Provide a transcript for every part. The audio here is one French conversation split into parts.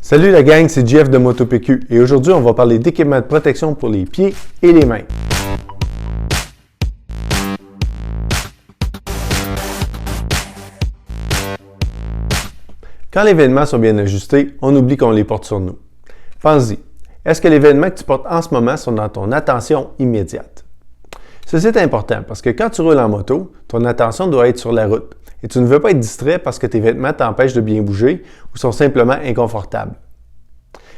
Salut la gang, c'est Jeff de MotoPQ et aujourd'hui on va parler d'équipement de protection pour les pieds et les mains. Quand les vêtements sont bien ajustés, on oublie qu'on les porte sur nous. Pense-y, est-ce que les vêtements que tu portes en ce moment sont dans ton attention immédiate? Ceci est important parce que quand tu roules en moto, ton attention doit être sur la route et tu ne veux pas être distrait parce que tes vêtements t'empêchent de bien bouger ou sont simplement inconfortables.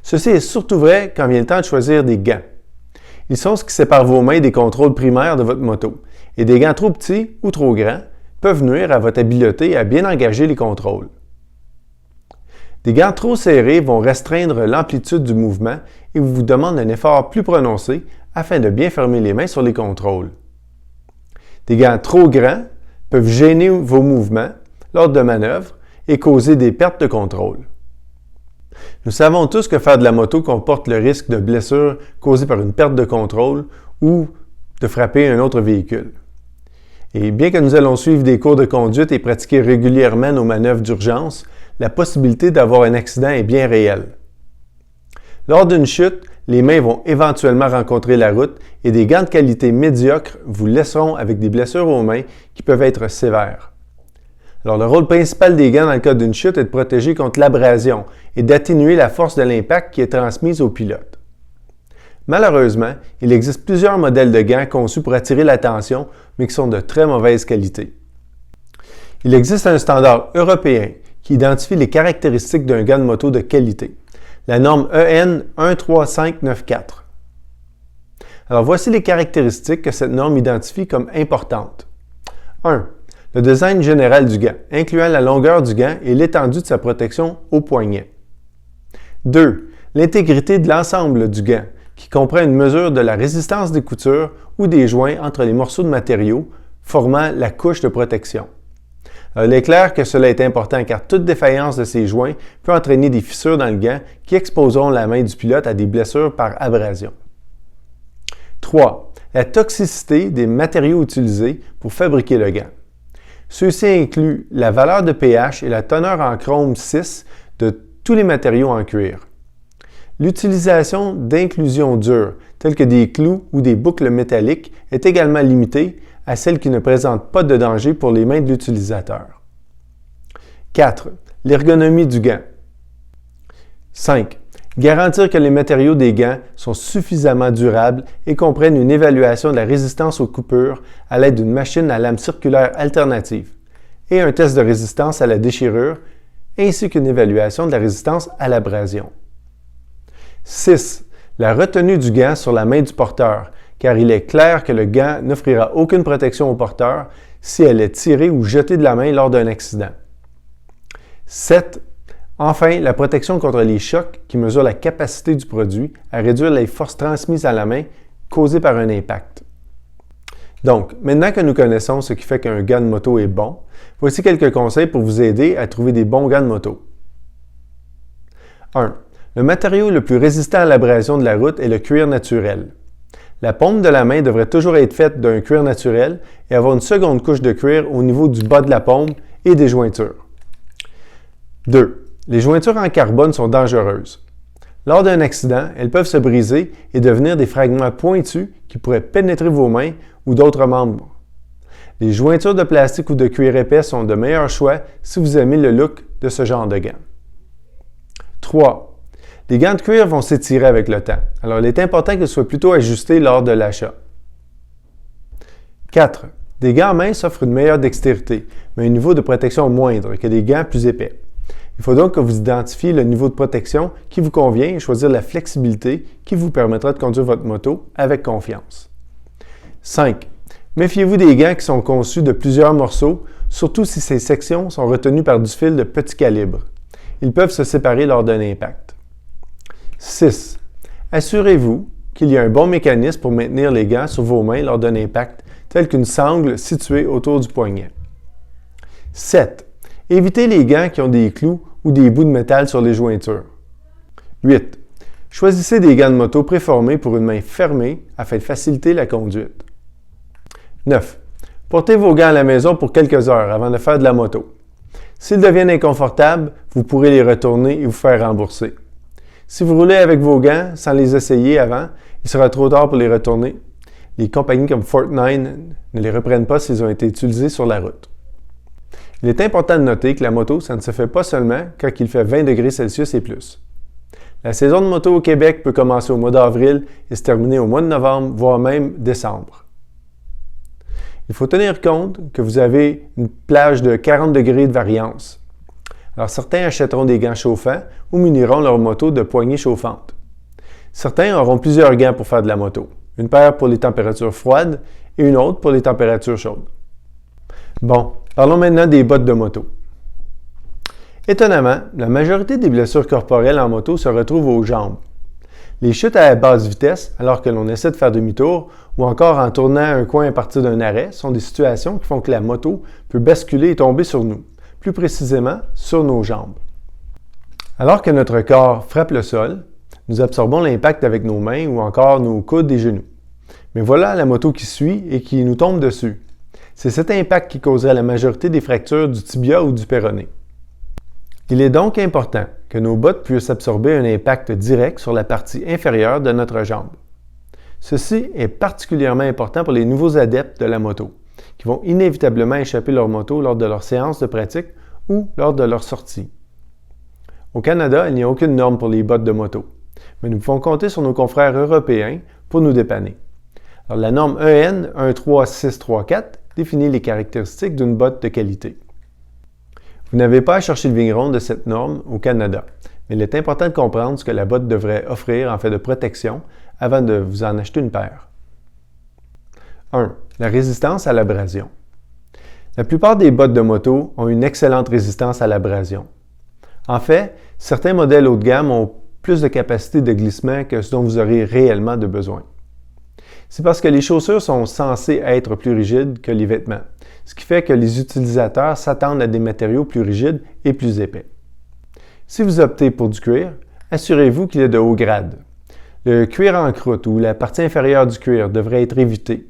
Ceci est surtout vrai quand vient le temps de choisir des gants. Ils sont ce qui sépare vos mains des contrôles primaires de votre moto et des gants trop petits ou trop grands peuvent nuire à votre habileté à bien engager les contrôles. Des gants trop serrés vont restreindre l'amplitude du mouvement et vous demandent un effort plus prononcé afin de bien fermer les mains sur les contrôles. Des gants trop grands peuvent gêner vos mouvements lors de manœuvres et causer des pertes de contrôle. Nous savons tous que faire de la moto comporte le risque de blessure causée par une perte de contrôle ou de frapper un autre véhicule. Et bien que nous allons suivre des cours de conduite et pratiquer régulièrement nos manœuvres d'urgence, la possibilité d'avoir un accident est bien réelle. Lors d'une chute, les mains vont éventuellement rencontrer la route et des gants de qualité médiocre vous laisseront avec des blessures aux mains qui peuvent être sévères. Alors, le rôle principal des gants dans le cas d'une chute est de protéger contre l'abrasion et d'atténuer la force de l'impact qui est transmise au pilote. Malheureusement, il existe plusieurs modèles de gants conçus pour attirer l'attention, mais qui sont de très mauvaise qualité. Il existe un standard européen qui identifie les caractéristiques d'un gant de moto de qualité, la norme EN 13594. Alors, voici les caractéristiques que cette norme identifie comme importantes. 1. Le design général du gant, incluant la longueur du gant et l'étendue de sa protection au poignet. 2. L'intégrité de l'ensemble du gant, qui comprend une mesure de la résistance des coutures ou des joints entre les morceaux de matériaux formant la couche de protection. Il est clair que cela est important car toute défaillance de ces joints peut entraîner des fissures dans le gant qui exposeront la main du pilote à des blessures par abrasion. 3. La toxicité des matériaux utilisés pour fabriquer le gant. Ceux-ci incluent la valeur de pH et la teneur en chrome 6 de tous les matériaux en cuir. L'utilisation d'inclusions dures, telles que des clous ou des boucles métalliques, est également limitée à celles qui ne présentent pas de danger pour les mains de l'utilisateur. 4. L'ergonomie du gant. 5. Garantir que les matériaux des gants sont suffisamment durables et comprennent une évaluation de la résistance aux coupures à l'aide d'une machine à lame circulaire alternative et un test de résistance à la déchirure ainsi qu'une évaluation de la résistance à l'abrasion. 6. La retenue du gant sur la main du porteur, car il est clair que le gant n'offrira aucune protection au porteur si elle est tirée ou jetée de la main lors d'un accident. 7. Enfin, la protection contre les chocs qui mesure la capacité du produit à réduire les forces transmises à la main causées par un impact. Donc, maintenant que nous connaissons ce qui fait qu'un gant de moto est bon, voici quelques conseils pour vous aider à trouver des bons gants de moto. 1. Le matériau le plus résistant à l'abrasion de la route est le cuir naturel. La paume de la main devrait toujours être faite d'un cuir naturel et avoir une seconde couche de cuir au niveau du bas de la paume et des jointures. 2. Les jointures en carbone sont dangereuses. Lors d'un accident, elles peuvent se briser et devenir des fragments pointus qui pourraient pénétrer vos mains ou d'autres membres. Les jointures de plastique ou de cuir épais sont de meilleurs choix si vous aimez le look de ce genre de gants. 3. Les gants de cuir vont s'étirer avec le temps, alors il est important qu'ils soient plutôt ajustés lors de l'achat. 4. Des gants minces offrent une meilleure dextérité, mais un niveau de protection moindre que des gants plus épais. Il faut donc que vous identifiez le niveau de protection qui vous convient et choisir la flexibilité qui vous permettra de conduire votre moto avec confiance. 5. Méfiez-vous des gants qui sont conçus de plusieurs morceaux, surtout si ces sections sont retenues par du fil de petit calibre. Ils peuvent se séparer lors d'un impact. 6. Assurez-vous qu'il y a un bon mécanisme pour maintenir les gants sur vos mains lors d'un impact, tel qu'une sangle située autour du poignet. 7. Évitez les gants qui ont des clous ou des bouts de métal sur les jointures. 8. Choisissez des gants de moto préformés pour une main fermée afin de faciliter la conduite. 9. Portez vos gants à la maison pour quelques heures avant de faire de la moto. S'ils deviennent inconfortables, vous pourrez les retourner et vous faire rembourser. Si vous roulez avec vos gants sans les essayer avant, il sera trop tard pour les retourner. Les compagnies comme Fortnite ne les reprennent pas s'ils ont été utilisés sur la route. Il est important de noter que la moto, ça ne se fait pas seulement quand il fait 20 degrés Celsius et plus. La saison de moto au Québec peut commencer au mois d'avril et se terminer au mois de novembre, voire même décembre. Il faut tenir compte que vous avez une plage de 40 degrés de variance. Alors certains achèteront des gants chauffants ou muniront leur moto de poignées chauffantes. Certains auront plusieurs gants pour faire de la moto, une paire pour les températures froides et une autre pour les températures chaudes. Bon, parlons maintenant des bottes de moto. Étonnamment, la majorité des blessures corporelles en moto se retrouvent aux jambes. Les chutes à basse vitesse, alors que l'on essaie de faire demi-tour, ou encore en tournant un coin à partir d'un arrêt, sont des situations qui font que la moto peut basculer et tomber sur nous, plus précisément sur nos jambes. Alors que notre corps frappe le sol, nous absorbons l'impact avec nos mains ou encore nos coudes et genoux. Mais voilà la moto qui suit et qui nous tombe dessus. C'est cet impact qui causerait la majorité des fractures du tibia ou du péroné. Il est donc important que nos bottes puissent absorber un impact direct sur la partie inférieure de notre jambe. Ceci est particulièrement important pour les nouveaux adeptes de la moto, qui vont inévitablement échapper leur moto lors de leur séance de pratique ou lors de leur sortie. Au Canada, il n'y a aucune norme pour les bottes de moto, mais nous pouvons compter sur nos confrères européens pour nous dépanner. Alors, la norme EN 13634 définit les caractéristiques d'une botte de qualité. Vous n'avez pas à chercher le vigneron de cette norme au Canada, mais il est important de comprendre ce que la botte devrait offrir en fait de protection avant de vous en acheter une paire. 1. La résistance à l'abrasion. La plupart des bottes de moto ont une excellente résistance à l'abrasion. En fait, certains modèles haut de gamme ont plus de capacité de glissement que ce dont vous aurez réellement de besoin. C'est parce que les chaussures sont censées être plus rigides que les vêtements, ce qui fait que les utilisateurs s'attendent à des matériaux plus rigides et plus épais. Si vous optez pour du cuir, assurez-vous qu'il est de haut grade. Le cuir en croûte ou la partie inférieure du cuir devrait être évité.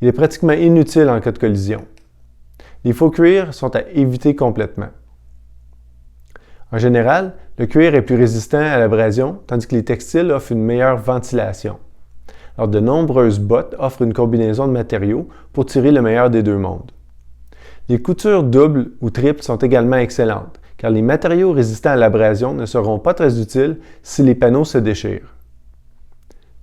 Il est pratiquement inutile en cas de collision. Les faux cuirs sont à éviter complètement. En général, le cuir est plus résistant à l'abrasion, tandis que les textiles offrent une meilleure ventilation. Alors, de nombreuses bottes offrent une combinaison de matériaux pour tirer le meilleur des deux mondes. Les coutures doubles ou triples sont également excellentes, car les matériaux résistants à l'abrasion ne seront pas très utiles si les panneaux se déchirent.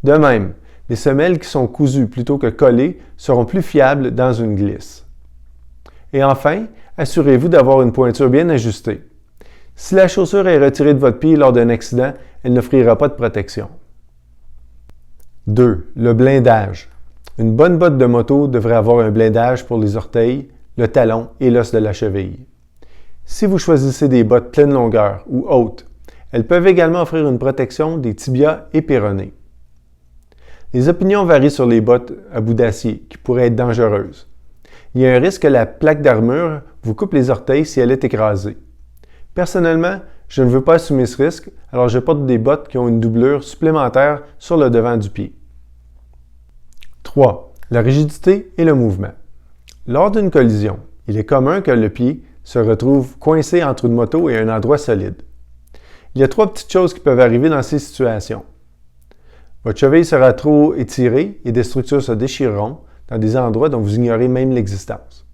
De même, les semelles qui sont cousues plutôt que collées seront plus fiables dans une glisse. Et enfin, assurez-vous d'avoir une pointure bien ajustée. Si la chaussure est retirée de votre pied lors d'un accident, elle n'offrira pas de protection. 2. Le blindage. Une bonne botte de moto devrait avoir un blindage pour les orteils, le talon et l'os de la cheville. Si vous choisissez des bottes pleine longueur ou hautes, elles peuvent également offrir une protection des tibias et péronés. Les opinions varient sur les bottes à bout d'acier qui pourraient être dangereuses. Il y a un risque que la plaque d'armure vous coupe les orteils si elle est écrasée. Personnellement, je ne veux pas assumer ce risque, alors je porte des bottes qui ont une doublure supplémentaire sur le devant du pied. 3. La rigidité et le mouvement. Lors d'une collision, il est commun que le pied se retrouve coincé entre une moto et un endroit solide. Il y a 3 petites choses qui peuvent arriver dans ces situations. Votre cheville sera trop étirée et des structures se déchireront dans des endroits dont vous ignorez même l'existence.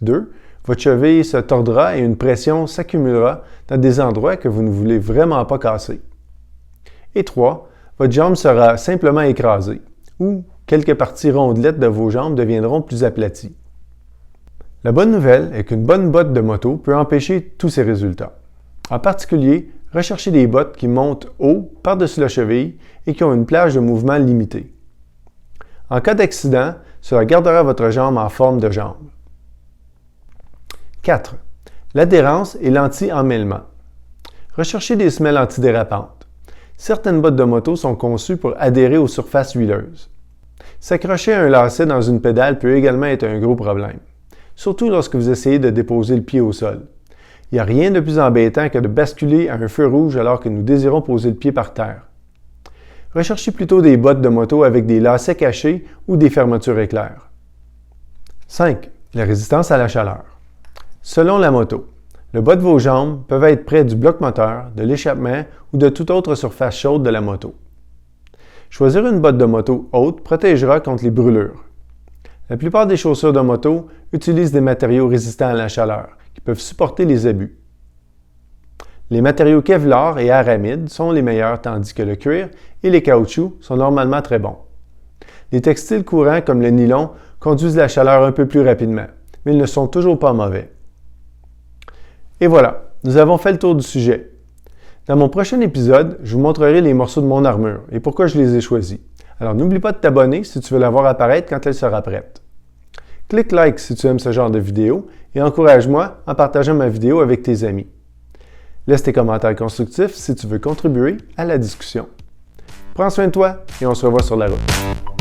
2. Votre cheville se tordra et une pression s'accumulera dans des endroits que vous ne voulez vraiment pas casser. Et 3. Votre jambe sera simplement écrasée ou quelques parties rondelettes de vos jambes deviendront plus aplaties. La bonne nouvelle est qu'une bonne botte de moto peut empêcher tous ces résultats. En particulier, recherchez des bottes qui montent haut par-dessus la cheville et qui ont une plage de mouvement limitée. En cas d'accident, cela gardera votre jambe en forme de jambe. 4. L'adhérence et l'anti-emmêlement. Recherchez des semelles antidérapantes. Certaines bottes de moto sont conçues pour adhérer aux surfaces huileuses. S'accrocher à un lacet dans une pédale peut également être un gros problème, surtout lorsque vous essayez de déposer le pied au sol. Il n'y a rien de plus embêtant que de basculer à un feu rouge alors que nous désirons poser le pied par terre. Recherchez plutôt des bottes de moto avec des lacets cachés ou des fermetures éclairs. 5. La résistance à la chaleur. Selon la moto, Le bas de vos jambes peuvent être près du bloc moteur, de l'échappement ou de toute autre surface chaude de la moto. Choisir une botte de moto haute protégera contre les brûlures. La plupart des chaussures de moto utilisent des matériaux résistants à la chaleur, qui peuvent supporter les abus. Les matériaux Kevlar et Aramid sont les meilleurs, tandis que le cuir et les caoutchoucs sont normalement très bons. Les textiles courants comme le nylon conduisent la chaleur un peu plus rapidement, mais ils ne sont toujours pas mauvais. Et voilà, nous avons fait le tour du sujet. Dans mon prochain épisode, je vous montrerai les morceaux de mon armure et pourquoi je les ai choisis. Alors n'oublie pas de t'abonner si tu veux la voir apparaître quand elle sera prête. Clique like si tu aimes ce genre de vidéo et encourage-moi en partageant ma vidéo avec tes amis. Laisse tes commentaires constructifs si tu veux contribuer à la discussion. Prends soin de toi et on se revoit sur la route.